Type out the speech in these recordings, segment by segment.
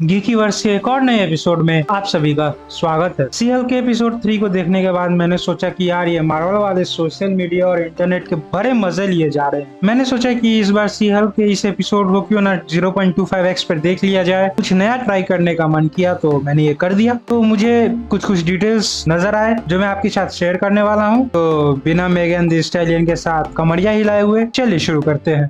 Geeky verse के एक और नए एपिसोड में आप सभी का स्वागत है। सी हल्क के एपिसोड 3 को देखने के बाद मैंने सोचा कि यार ये मार्वल वाले सोशल मीडिया और इंटरनेट के बड़े मजे लिए जा रहे हैं। मैंने सोचा कि इस बार सी हल्क के इस एपिसोड को क्यों ना 0.25x पर देख लिया जाए। कुछ नया ट्राई करने का मन किया तो मैंने ये कर दिया। तो मुझे कुछ डिटेल्स नजर आए जो मैं आपके साथ शेयर करने वाला हूँ। तो बिना मेगन दी स्टैलियन के साथ कमरिया हिलाए हुए चलिए शुरू करते हैं।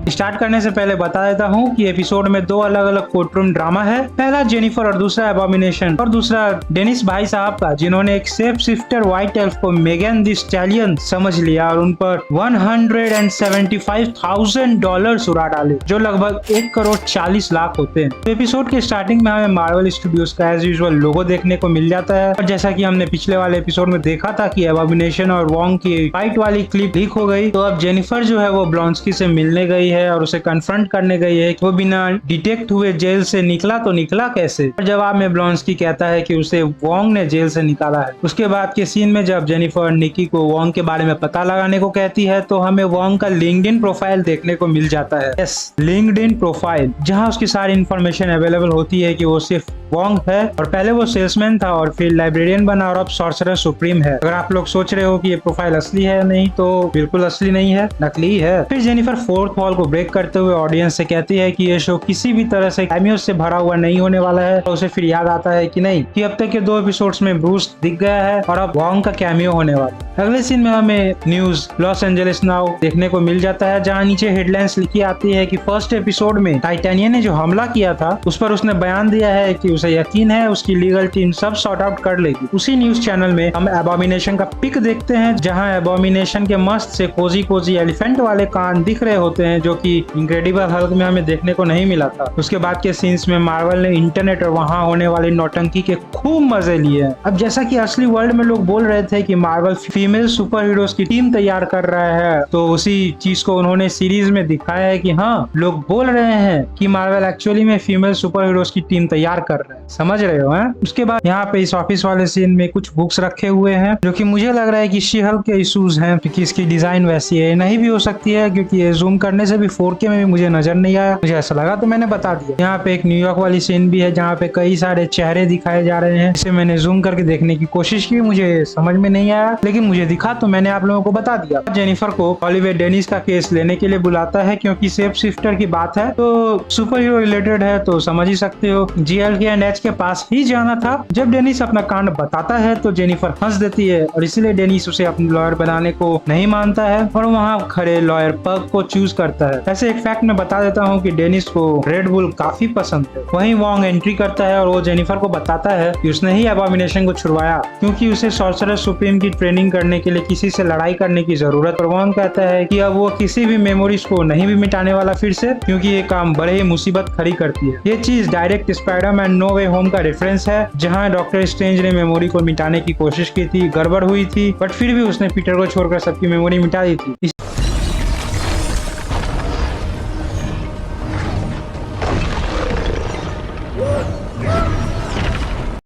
स्टार्ट करने से पहले बता देता हूँ कि एपिसोड में दो अलग अलग कोर्टरूम ड्रामा है। पहला जेनिफर और दूसरा एबोमिनेशन और दूसरा डेनिस भाई साहब का, जिन्होंने एक सेफ शिफ्टर व्हाइट एल्फ को मेगन दी स्टैलियन समझ लिया और उन पर $175,000 उड़ा डाले, जो लगभग 1,40,00,000 होते हैं। तो एपिसोड के स्टार्टिंग में हमें मार्वल स्टूडियोज का एज यूजुअल लोगो देखने को मिल जाता है। और जैसा कि हमने पिछले वाले एपिसोड में देखा था कि एबोमिनेशन और वोंग की फाइट वाली क्लिप लीक हो गई, तो अब जेनिफर जो है वो ब्लॉन्स्की से मिलने गई है और उसे कन्फ्रंट करने गई है। वो बिना डिटेक्ट हुए जेल से निकला तो निकला कैसे। और जवाब में ब्लॉन्स्की कहता है कि उसे वोंग ने जेल से निकाला है। उसके बाद के सीन में जब जेनिफर निकी को वोंग के बारे में पता लगाने को कहती है तो हमें वोंग का लिंक्डइन प्रोफाइल देखने को मिल जाता है। यस, लिंक्डइन प्रोफाइल, जहाँ उसकी सारी इन्फॉर्मेशन अवेलेबल होती है कि वो सिर्फ वोंग है और पहले वो सेल्समैन था और फिर लाइब्रेरियन बना और अब सॉर्सरर सुप्रीम है। अगर आप लोग सोच रहे हो कि ये प्रोफाइल असली है नहीं, तो बिल्कुल असली नहीं है, नकली है। फिर जेनिफर फोर्थ वॉल को ब्रेक करते हुए ऑडियंस से कहती है कि ये शो किसी भी तरह से कैमियो से भरा हुआ नहीं होने वाला है। तो उसे फिर याद आता है कि नहीं, कि अब तक के 2 एपिसोड्स में ब्रूस दिख गया है और अब वोंग का कैमियो होने वाला है। अगले सीन में हमें न्यूज लॉस एंजलिस नाउ देखने को मिल जाता है, जहाँ नीचे हेडलाइंस लिखी आती है कि फर्स्ट एपिसोड में टाइटेनिया ने जो हमला किया था उस पर उसने बयान दिया है कि उसे यकीन है उसकी लीगल टीम सब सॉर्ट आउट कर लेगी। उसी न्यूज चैनल में हम एबोमिनेशन का पिक देखते हैं, जहां एबोमिनेशन के मस्त से कोजी एलिफेंट वाले कान दिख रहे होते हैं, जो कि इनक्रेडिबल हल्क में हमें देखने को नहीं मिला था। उसके बाद के सीन्स में मार्वल ने इंटरनेट और वहां होने वाली नौटंकी के खूब मजे लिए हैं। अब जैसा कि असली वर्ल्ड में लोग बोल रहे थे कि मार्वल फीमेल सुपर हीरोज की टीम तैयार कर रहा है, तो उसी चीज को उन्होंने सीरीज में दिखाया है कि हाँ, लोग बोल रहे हैं कि मार्वल एक्चुअली में फीमेल सुपर हीरोज की टीम तैयार कर रहे हैं। समझ रहे हो हैं? उसके बाद यहाँ पे इस ऑफिस वाले सीन में कुछ बुक्स रखे हुए हैं, जो कि मुझे लग रहा है कि शी हल्क के इश्यूज हैं, क्योंकि इसकी डिजाइन वैसी है। नहीं भी हो सकती है, क्योंकि ये जूम करने से भी 4K में भी मुझे नजर नहीं आया। मुझे ऐसा लगा तो मैंने बता दिया। यहाँ पे एक न्यूयॉर्क वाली सीन भी है, जहाँ पे कई सारे चेहरे दिखाए जा रहे हैं। इसे मैंने जूम करके देखने की कोशिश की, मुझे समझ में नहीं आया, लेकिन मुझे दिखा तो मैंने आप लोगों को बता दिया। जेनिफर को ओलिवर डेनिस का केस लेने के लिए बुलाता है, क्योंकि सेफ शिफ्टर की बात है, तो सुपर हीरो रिलेटेड है, तो समझ ही सकते हो GLK&H के पास ही जाना था। जब डेनिस अपना कांड बताता है तो जेनिफर हंस देती है और इसलिए डेनिस उसे अपनी लॉयर बनाने को नहीं मानता है और वहाँ खड़े लॉयर पग को चूज करता है। ऐसे एक फैक्ट मैं बता देता हूँ कि डेनिस को रेड बुल काफी पसंद है। वहीं वोंग एंट्री करता है और वो जेनिफर को बताता है कि उसने ही एबोमिनेशन को छुड़वाया, क्योंकि उसे सॉर्सरर सुप्रीम की ट्रेनिंग करने के लिए किसी से लड़ाई करने की जरूरत। और वोंग कहता है कि अब वो किसी भी मेमोरीज को नहीं भी मिटाने वाला फिर से, क्योंकि ये काम बड़े ही मुसीबत खड़ी करती है। ये चीज डायरेक्ट स्पाइडरमैन नो वे होम का रेफरेंस है, जहाँ डॉक्टर स्ट्रेंज ने मेमोरी को मिटाने की कोशिश की थी, गड़बड़ हुई थी, बट फिर भी उसने पीटर को छोड़कर सबकी मेमोरी मिटा दी थी।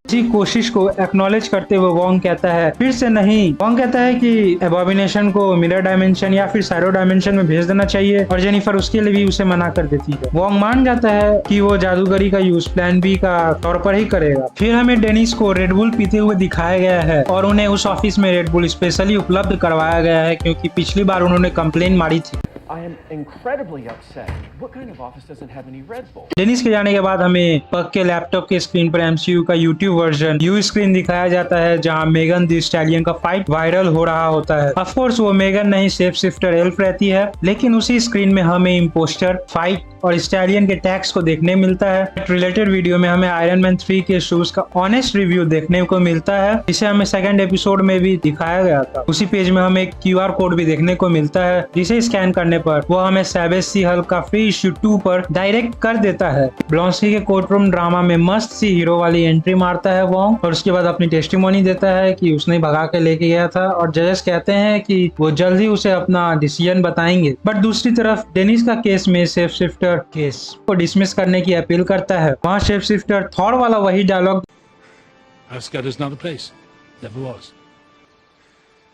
इसी कोशिश को एक्नॉलेज करते हुए वोंग कहता है फिर से नहीं। वोंग कहता है कि एबोमिनेशन को मिरर डायमेंशन या फिर साइरो डायमेंशन में भेज देना चाहिए, और जेनिफर उसके लिए भी उसे मना कर देती है। वोंग मान जाता है कि वो जादूगरी का यूज प्लान बी का तौर पर ही करेगा। फिर हमें डेनिस को रेडबुल पीते हुए दिखाया गया है और उन्हें उस ऑफिस में रेडबुल स्पेशली उपलब्ध करवाया गया है, क्योंकि पिछली बार उन्होंने कंप्लेन मारी थी। I am incredibly upset. What kind of office doesn't have any Red Bull? Dennis के जाने के बाद हमें पग के लैपटॉप के स्क्रीन पर MCU का YouTube वर्जन यू स्क्रीन दिखाया जाता है, जहां मेगन दी स्टैलियन का फाइट वायरल हो रहा होता है। ऑफ कोर्स वो मेगन नहीं, सेफ शिफ्टर एल्फ रहती है, लेकिन उसी स्क्रीन में हमें इम्पोस्टर फाइट और स्टैलियन के टैक्स को देखने मिलता है। रिलेटेड वीडियो में हमें आयरन मैन 3 के शूज का ऑनेस्ट रिव्यू देखने को मिलता है, जिसे हमें सेकंड एपिसोड में भी दिखाया गया था। उसी पेज में हमें एक QR कोड भी देखने को मिलता है, जिसे स्कैन करने पर वो हमें सैवेज सी हल्क का फ्री इश्यू 2 पर डायरेक्ट कर देता है। ब्लॉन्स्की के कोर्टरूम ड्रामा में मस्त सी हीरो वाली एंट्री मारता है वोंग, और उसके बाद अपनी टेस्टिमोनी देता है कि उसने भगा के लेके गया था, और जजेस कहते हैं कि वो जल्द ही उसे अपना डिसीजन बताएंगे। बट दूसरी तरफ डेनिस का केस में सेफ शिफ्टर केस को डिसमिस करने की अपील करता है। वहाँ शेफ शिफ्टर थॉर वाला वही dialogue, Asgard is not a place, never was.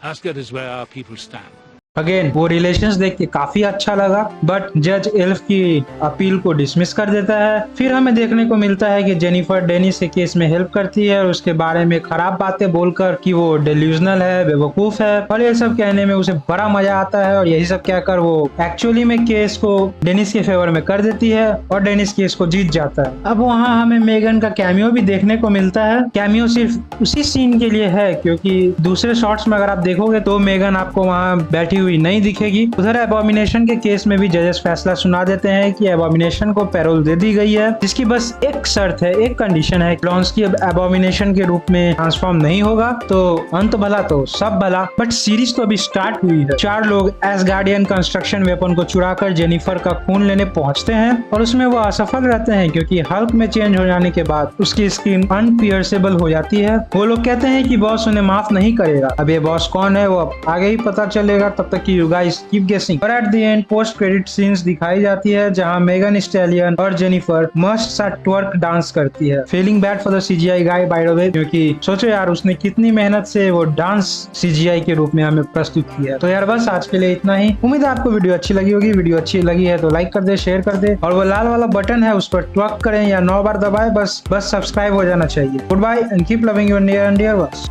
Asgard is where our people stand. Again वो रिलेशंस देख के काफी अच्छा लगा, बट जज एल्फ की अपील को डिसमिस कर देता है। फिर हमें देखने को मिलता है कि जेनिफर डेनिस के केस में हेल्प करती है और उसके बारे में खराब बातें बोलकर कि वो डेल्यूजनल है, बेवकूफ है, और ये सब कहने में उसे बड़ा मजा आता है। और यही सब कहकर वो एक्चुअली में केस को डेनिस के फेवर में कर देती है और डेनिस केस को जीत जाता है। अब वहाँ हमें मेगन का कैमियो भी देखने को मिलता है। कैमियो सिर्फ उसी सीन के लिए है क्योंकि दूसरे शॉट्स में अगर आप देखोगे तो मेगन आपको वहाँ बैठी हुई नहीं दिखेगी। उधर एबॉमिनेशन के केस में भी जजेस फैसला सुना देते हैं कि एबॉमिनेशन को पैरोल दे दी गई है, जिसकी बस एक शर्त है, एक कंडीशन है, ब्लॉन्स्की अब एबॉमिनेशन के रूप में ट्रांसफॉर्म नहीं होगा। तो अंत भला तो सब भला। बट सीरीज तो अभी स्टार्ट हुई है। 4 लोग एसगार्डियन कंस्ट्रक्शन वेपन को चुराकर जेनिफर का खून लेने पहुंचते हैं और उसमें वो असफल रहते हैं क्योंकि हल्क में चेंज हो जाने के बाद उसकी स्किन अनपियर्सेबल हो जाती है। वो लोग कहते हैं कि बॉस उन्हें माफ नहीं करेगा। अब ये बॉस कौन है वो अब आगे ही पता चलेगा, तब तक की यू गाइस कीप गेसिंग। और at the end post credit scenes दिखाई जाती है जहां मेगन स्टैलियन और जेनिफर मस्त सा ट्वर्क डांस करती है। Feeling bad for the CGI guy by the way, क्योंकि सोचो यार उसने कितनी मेहनत से वो डांस सीजीआई के रूप में हमें प्रस्तुत किया है। तो यार बस आज के लिए इतना ही। उम्मीद है आपको वीडियो अच्छी लगी होगी। वीडियो अच्छी लगी है तो लाइक कर दे, शेयर कर दे, और वो लाल वाला बटन है उस पर ट्वर्क करें या 9 बार दबाए, बस सब्सक्राइब हो जाना चाहिए। Good bye and keep loving your near and dear once.